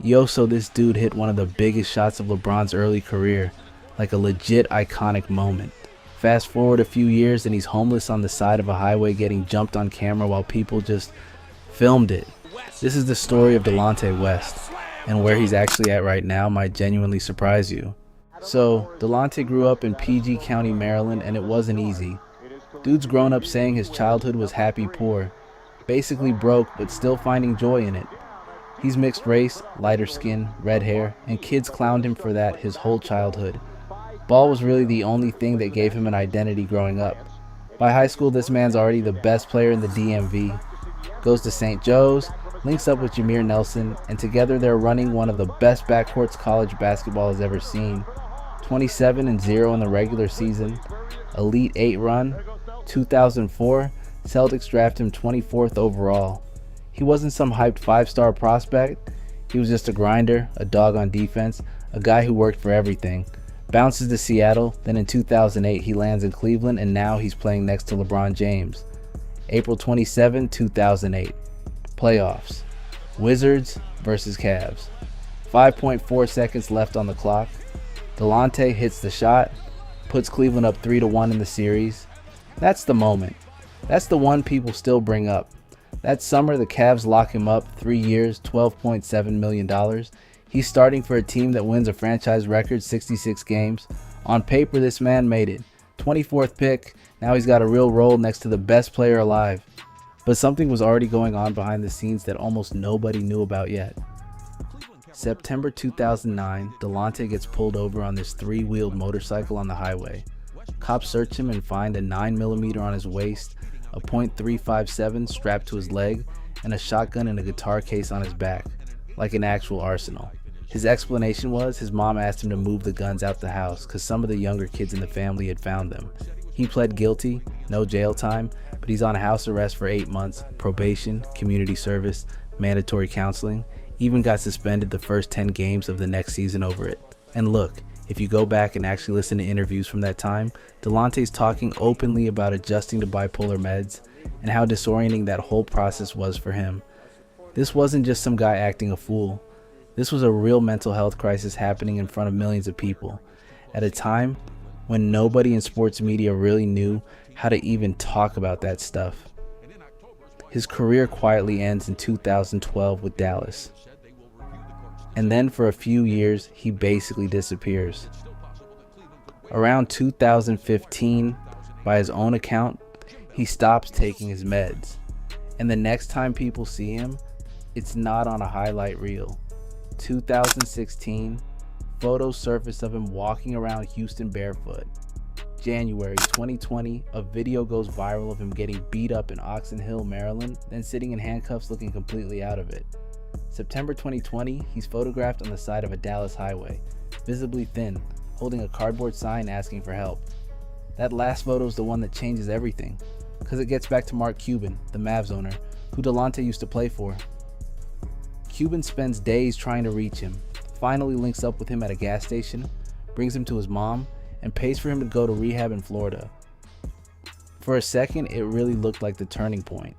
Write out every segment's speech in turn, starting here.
Yo, so this dude hit one of the biggest shots of LeBron's early career, like a legit iconic moment. Fast forward a few years and he's homeless on the side of a highway getting jumped on camera while people just filmed it. This is the story of Delonte West, and where he's actually at right now might genuinely surprise you. So, Delonte grew up in PG County, Maryland, and it wasn't easy. Dude's grown up saying his childhood was happy poor, basically broke but still finding joy in it. He's mixed race, lighter skin, red hair, and kids clowned him for that his whole childhood. Ball was really the only thing that gave him an identity growing up. By high school, this man's already the best player in the DMV. Goes to St. Joe's, links up with Jameer Nelson, and together they're running one of the best backcourts college basketball has ever seen. 27-0 in the regular season, Elite 8 run, 2004, Celtics draft him 24th overall. He wasn't some hyped 5-star prospect, he was just a grinder, a dog on defense, a guy who worked for everything. Bounces to Seattle, then in 2008 he lands in Cleveland, and now he's playing next to LeBron James. April 27, 2008. Playoffs. Wizards versus Cavs. 5.4 seconds left on the clock. Delonte hits the shot, puts Cleveland up 3-1 in the series. That's the moment. That's the one people still bring up. That summer, the Cavs lock him up, 3 years, $12.7 million. He's starting for a team that wins a franchise record 66 games. On paper, this man made it. 24th pick, now he's got a real role next to the best player alive. But something was already going on behind the scenes that almost nobody knew about yet. September 2009, Delonte gets pulled over on this 3-wheeled motorcycle on the highway. Cops search him and find a 9mm on his waist, a .357 strapped to his leg, and a shotgun and a guitar case on his back, like an actual arsenal. His explanation was his mom asked him to move the guns out the house because some of the younger kids in the family had found them. He pled guilty, no jail time, but he's on house arrest for 8 months, probation, community service, mandatory counseling, even got suspended the first 10 games of the next season over it. And look, if you go back and actually listen to interviews from that time, Delonte's talking openly about adjusting to bipolar meds and how disorienting that whole process was for him. This wasn't just some guy acting a fool. This was a real mental health crisis happening in front of millions of people, at a time when nobody in sports media really knew how to even talk about that stuff. His career quietly ends in 2012 with Dallas. And then for a few years, he basically disappears. Around 2015, by his own account, he stops taking his meds. And the next time people see him, it's not on a highlight reel. 2016, photos surface of him walking around Houston barefoot. January 2020, a video goes viral of him getting beat up in Oxon Hill, Maryland, then sitting in handcuffs looking completely out of it. September 2020, he's photographed on the side of a Dallas highway, visibly thin, holding a cardboard sign asking for help. That last photo is the one that changes everything, because it gets back to Mark Cuban, the Mavs owner, who Delonte used to play for. Cuban spends days trying to reach him, finally links up with him at a gas station, brings him to his mom, and pays for him to go to rehab in Florida. For a second, it really looked like the turning point.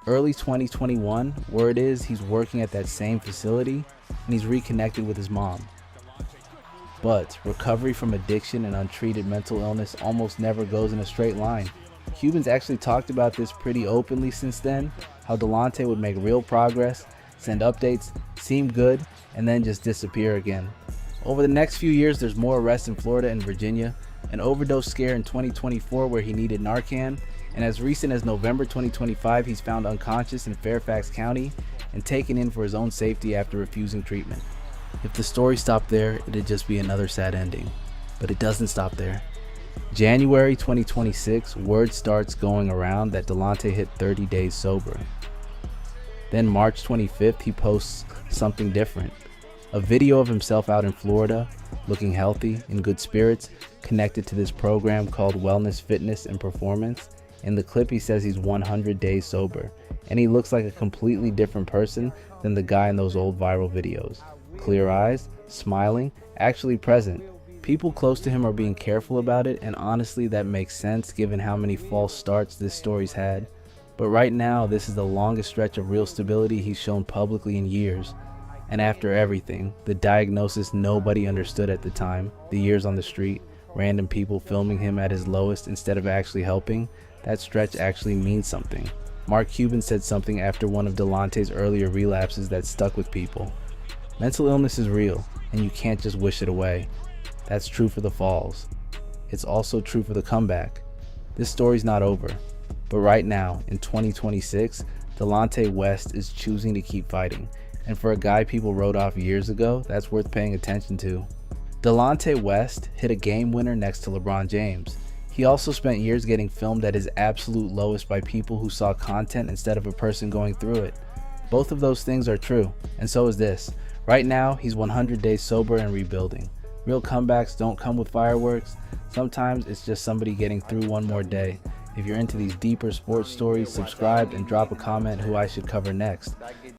Early 2021, word is he's working at that same facility and he's reconnected with his mom. But recovery from addiction and untreated mental illness almost never goes in a straight line. Cuban's actually talked about this pretty openly since then, how Delonte would make real progress, send updates, seem good, and then just disappear again. Over the next few years, there's more arrests in Florida and Virginia, an overdose scare in 2024 where he needed Narcan, and as recent as November 2025, he's found unconscious in Fairfax County and taken in for his own safety after refusing treatment. If the story stopped there, it'd just be another sad ending. But it doesn't stop there. January 2026, word starts going around that Delonte hit 30 days sober. Then March 25th, he posts something different. A video of himself out in Florida, looking healthy, in good spirits, connected to this program called Wellness, Fitness, and Performance. In the clip, he says he's 100 days sober, and he looks like a completely different person than the guy in those old viral videos. Clear eyes, smiling, actually present. People close to him are being careful about it, and honestly that makes sense given how many false starts this story's had. But right now, this is the longest stretch of real stability he's shown publicly in years. And after everything, the diagnosis nobody understood at the time, the years on the street, random people filming him at his lowest instead of actually helping, that stretch actually means something. Mark Cuban said something after one of Delonte's earlier relapses that stuck with people. Mental illness is real, and you can't just wish it away. That's true for the falls. It's also true for the comeback. This story's not over, but right now, in 2026, Delonte West is choosing to keep fighting, and for a guy people wrote off years ago, that's worth paying attention to. Delonte West hit a game winner next to LeBron James. He also spent years getting filmed at his absolute lowest by people who saw content instead of a person going through it. Both of those things are true, and so is this. Right now, he's 100 days sober and rebuilding. Real comebacks don't come with fireworks. Sometimes it's just somebody getting through one more day. If you're into these deeper sports stories, subscribe and drop a comment who I should cover next.